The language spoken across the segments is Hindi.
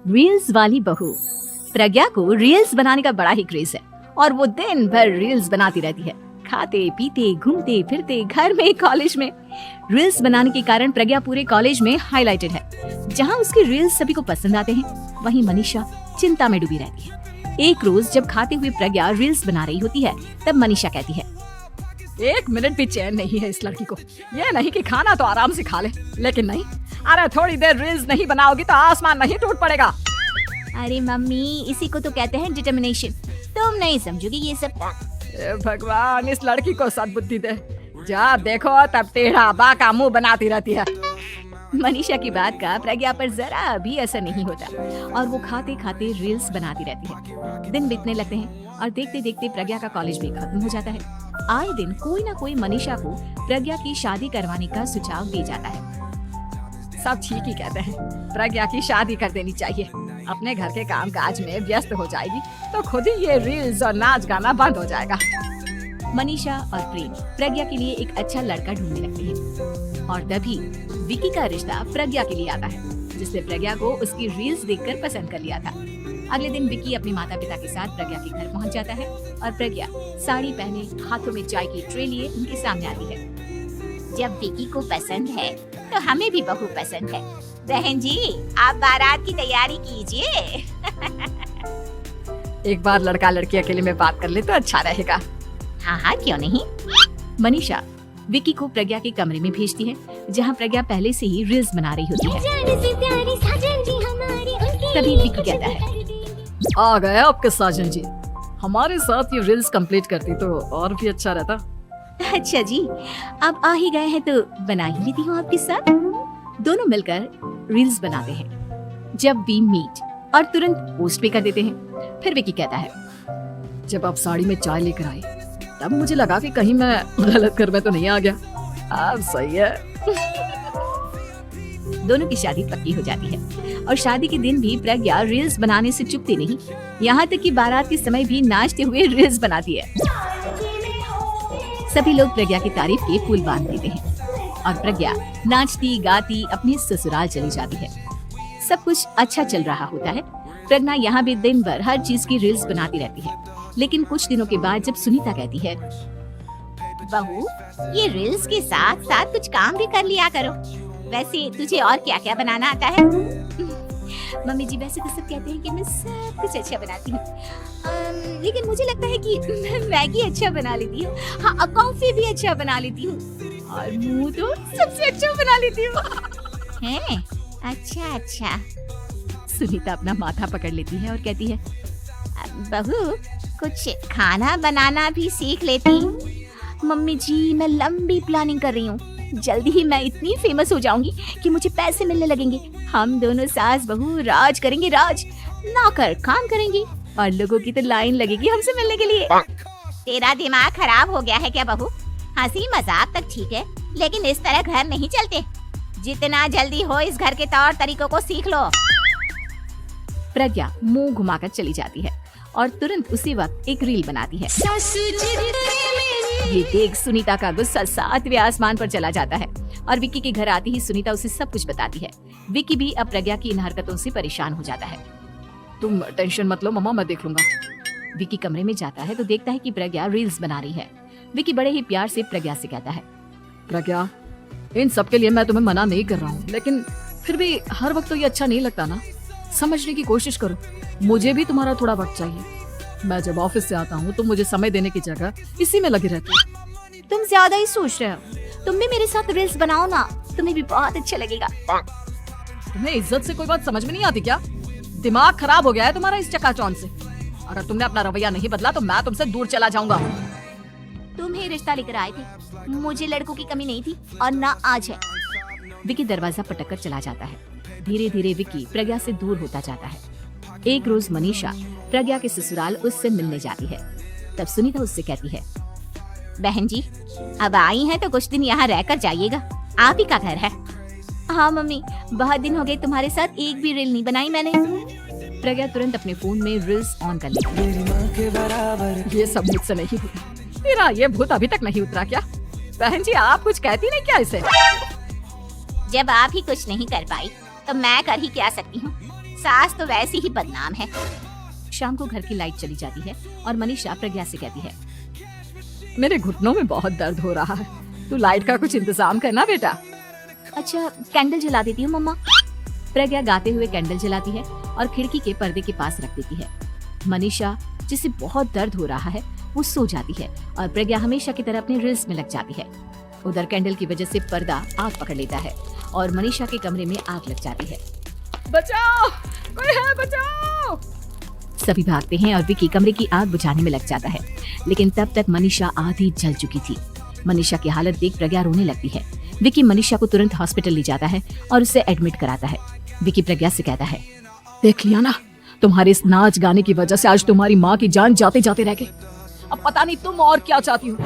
रील्स वाली बहू। प्रज्ञा को रील्स बनाने का बड़ा ही क्रेज है और वो दिन भर रील्स बनाती रहती है, खाते पीते घूमते फिरते घर में कॉलेज में। रील्स बनाने के कारण प्रज्ञा पूरे कॉलेज में हाईलाइटेड है। जहाँ उसके रील्स सभी को पसंद आते हैं, वहीं मनीषा चिंता में डूबी रहती है। एक रोज जब खाते हुए प्रज्ञा रील्स बना रही होती है, तब मनीषा कहती है, 1 मिनट भी चैन नहीं है इस लड़की को। ये नहीं कि खाना तो आराम से खा ले, लेकिन नहीं, अरे थोड़ी देर रील्स नहीं बनाओगी तो आसमान नहीं टूट पड़ेगा। अरे मम्मी, इसी को तो कहते हैं डिटर्मिनेशन। तुम नहीं समझोगी ये सब। भगवान, इस लड़की को सद्बुद्धि दे। जब देखो तब टेढ़ा बाका मुंह बनाती रहती है। मनीषा की बात का प्रज्ञा पर जरा भी असर नहीं होता और वो खाते खाते रील्स बनाती रहती है। दिन बीतने लगते हैं और देखते देखते प्रज्ञा का कॉलेज भी खत्म हो जाता है। आए दिन कोई ना कोई मनीषा को प्रज्ञा की शादी करवाने का सुझाव दे जाता है। सब ठीक ही कहते हैं, प्रज्ञा की शादी कर देनी चाहिए। अपने घर के काम काज में व्यस्त हो जाएगी तो खुद ही ये रील्स और नाच गाना बंद हो जाएगा। मनीषा और प्रेम प्रज्ञा के लिए एक अच्छा लड़का ढूंढने लगते हैं और तभी विकी का रिश्ता प्रज्ञा के लिए आता है, जिसने प्रज्ञा को उसकी रील्स देखकर पसंद कर लिया था। अगले दिन विकी अपने माता पिता के साथ प्रज्ञा के घर पहुंच जाता है और प्रज्ञा साड़ी पहने हाथों में चाय की ट्रे लिए उनके सामने आती है। जब विकी को पसंद है तो हमें भी बहू पसंद है। बहन जी, आप बारात की तैयारी कीजिए। एक बार लड़का लड़की अकेले में बात कर ले तो अच्छा रहेगा। हाँ हाँ, क्यों नहीं। मनीषा विकी को प्रज्ञा के कमरे में भेजती है, जहाँ प्रज्ञा पहले से ही रील्स बना रही होती है। तभी विकी कहता है, आ गए आपके साजन जी। हमारे साथ ये रील्स कंप्लीट करती तो और भी अच्छा रहता। अच्छा जी, अब आ ही गए हैं तो बना ही लेती हूँ आपके साथ। दोनों मिलकर रील्स बनाते हैं। जब वी मीट और तुरंत पोस्ट भी कर देते हैं। फिर विकी कहता है, जब आप साड़ी में चाय लेकर आई तब मुझे लगा कि कहीं मैं गलत घर में तो नहीं आ गया। अब सही है। दोनों की शादी पक्की हो जाती है और शादी के दिन भी प्रज्ञा रील्स बनाने से चुकती नहीं। यहाँ तक कि बारात के समय भी नाचते हुए रील्स बनाती है। सभी लोग प्रज्ञा की तारीफ के पुल बांध देते हैं और प्रज्ञा नाचती गाती अपने ससुराल चली जाती है। सब कुछ अच्छा चल रहा होता है। प्रज्ञा यहाँ भी दिन भर हर चीज की रील्स बनाती रहती है। लेकिन कुछ दिनों के बाद जब सुनीता कहती है, बहू, ये रील्स के साथ साथ कुछ काम भी कर लिया करो। वैसे तुझे और क्या क्या बनाना आता है? मम्मी जी, वैसे तो सब कहते हैं कि मैं सब कुछ अच्छा बनाती हूँ, लेकिन मुझे लगता है कि मैं मैगी अच्छा बना लेती हूँ। हाँ, कॉफी भी अच्छा बना लेती हूँ और मुंह तो सबसे अच्छा बना लेती हूँ। हैं? अच्छा अच्छा। सुनीता अपना माथा पकड़ लेती है और कहती है, बहू, कुछ खाना बनाना भी सीख लेती। मम्मी जी, मैं लंबी प्लानिंग कर रही हूँ। जल्दी ही मैं इतनी फेमस हो जाऊंगी कि मुझे पैसे मिलने लगेंगे। हम दोनों सास बहू राज करेंगे, राज। नौकर काम करेंगे और लोगों की तो लाइन लगेगी हमसे मिलने के लिए। तेरा दिमाग खराब हो गया है क्या बहू? हंसी मजाक तक ठीक है, लेकिन इस तरह घर नहीं चलते। जितना जल्दी हो इस घर के तौर तरीकों को सीख लो। प्रज्ञा मुंह घुमाकर चली जाती है और तुरंत उसी वक्त एक रील बनाती है। ये देख सुनीता का गुस्सा 7वें आसमान पर चला जाता है और विक्की के घर आते ही सुनीता उसे सब कुछ बताती है। विक्की भी अब प्रज्ञा की इन हरकतों से परेशान हो जाता है। तुम टेंशन मत लो मम्मा, मैं देख लूंगा। विक्की कमरे में जाता है तो देखता है कि प्रज्ञा रील्स बना रही है। विक्की बड़े ही प्यार से प्रज्ञा से कहता है, प्रज्ञा, इन सब के लिए मैं तुम्हें मना नहीं कर रहा हूँ, लेकिन फिर भी हर वक्त तो ये अच्छा नहीं लगता ना। समझने की कोशिश करो, मुझे भी तुम्हारा थोड़ा वक्त चाहिए। मैं जब ऑफिस से आता हूँ तो मुझे समय देने की जगह इसी में लगी रहती है। तुम ज्यादा ही सोच रहे हो। तुम भी मेरे साथ रील्स बनाओ ना, तुम्हें भी बहुत अच्छा लगेगा। तुम्हें इज्जत से कोई बात समझ में नहीं आती क्या? दिमाग खराब हो गया है तुम्हारा इस चकाचौंध से। अगर तुमने अपना रवैया नहीं बदला तो मैं तुमसे दूर चला जाऊंगा। तुम ही रिश्ता लेकर आए थे, मुझे लड़कों की कमी नहीं थी और ना आज है। विक्की दरवाजा पटक कर चला जाता है। धीरे धीरे विक्की प्रज्ञा से दूर होता जाता है। एक रोज मनीषा प्रज्ञा के ससुराल उससे मिलने जाती है। तब सुनीता उससे कहती है, बहन जी, अब आई हैं तो कुछ दिन यहाँ रहकर जाइएगा। आप ही का घर है। हाँ मम्मी, बहुत दिन हो गए तुम्हारे साथ एक भी रील नहीं बनाई मैंने। प्रज्ञा तुरंत अपने फोन में रील्स ऑन कर लेती है। ये सब मुझसे नहीं हुआ। तेरा ये भूत अभी तक नहीं उतरा क्या? बहन जी, आप कुछ कहती नहीं क्या इसे? जब आप ही कुछ नहीं कर पाई तो मैं कर ही क्या सकती हूँ। सास तो वैसी ही बदनाम है। शाम को घर की लाइट चली जाती है और मनीषा प्रज्ञा से कहती है, मेरे घुटनों में बहुत दर्द हो रहा है, तू लाइट का कुछ इंतजाम करना बेटा। अच्छा कैंडल जला देती हूँ मम्मा। प्रज्ञा गाते हुए कैंडल जलाती है और खिड़की के पर्दे के पास रख देती है। मनीषा जिसे बहुत दर्द हो रहा है वो सो जाती है और प्रज्ञा हमेशा की तरह अपने रील्स में लग जाती है। उधर कैंडल की वजह से पर्दा आग पकड़ लेता है और मनीषा के कमरे में आग लग जाती है। बचाओ, कोई है, बचाओ। सभी भागते हैं और विकी कमरे की आग बुझाने में लग जाता है, लेकिन तब तक मनीषा आधी जल चुकी थी। मनीषा की हालत देख प्रज्ञा रोने लगती है। विकी मनीषा को तुरंत हॉस्पिटल ले जाता है और उसे एडमिट कराता है। विकी प्रज्ञा से कहता है, देख लिया ना, तुम्हारे इस नाच गाने की वजह से आज तुम्हारी माँ की जान जाते जाते रह गई। अब पता नहीं तुम और क्या चाहती हो।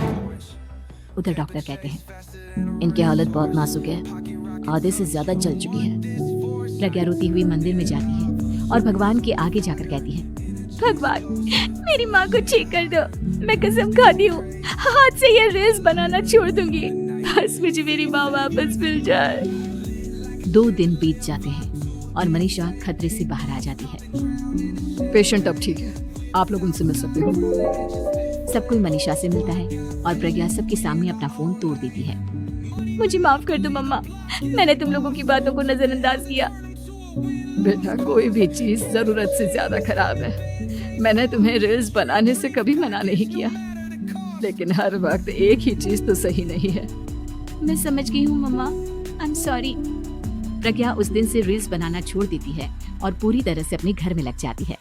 उधर डॉक्टर कहते हैं, इनकी हालत बहुत नाजुक है, आधे से ज्यादा जल चुकी है। प्रज्ञा रोती हुई मंदिर में जाती है और भगवान के आगे जाकर कहती है, भगवान मेरी माँ को ठीक कर दो, मैं कसम खाती हूँ हाथ से ये रील्स बनाना छोड़ दूंगी, बस मुझे मेरी माँ वापस मिल जाए। 2 दिन बीत जाते हैं और मनीषा खतरे से बाहर आ जाती है। पेशेंट अब ठीक है, आप लोग उनसे मिल सकते हो। सब कोई मनीषा से मिलता है और प्रज्ञा सबके सामने अपना फोन तोड़ देती है। मुझे माफ कर दो मम्मा, मैंने तुम लोगों की बातों को नजरअंदाज किया। बेटा कोई भी चीज जरूरत से ज्यादा खराब है। मैंने तुम्हें रील्स बनाने से कभी मना नहीं किया, लेकिन हर वक्त एक ही चीज तो सही नहीं है। मैं समझ गई हूँ मम्मा, आई एम सॉरी। प्रज्ञा उस दिन से रील्स बनाना छोड़ देती है और पूरी तरह से अपने घर में लग जाती है।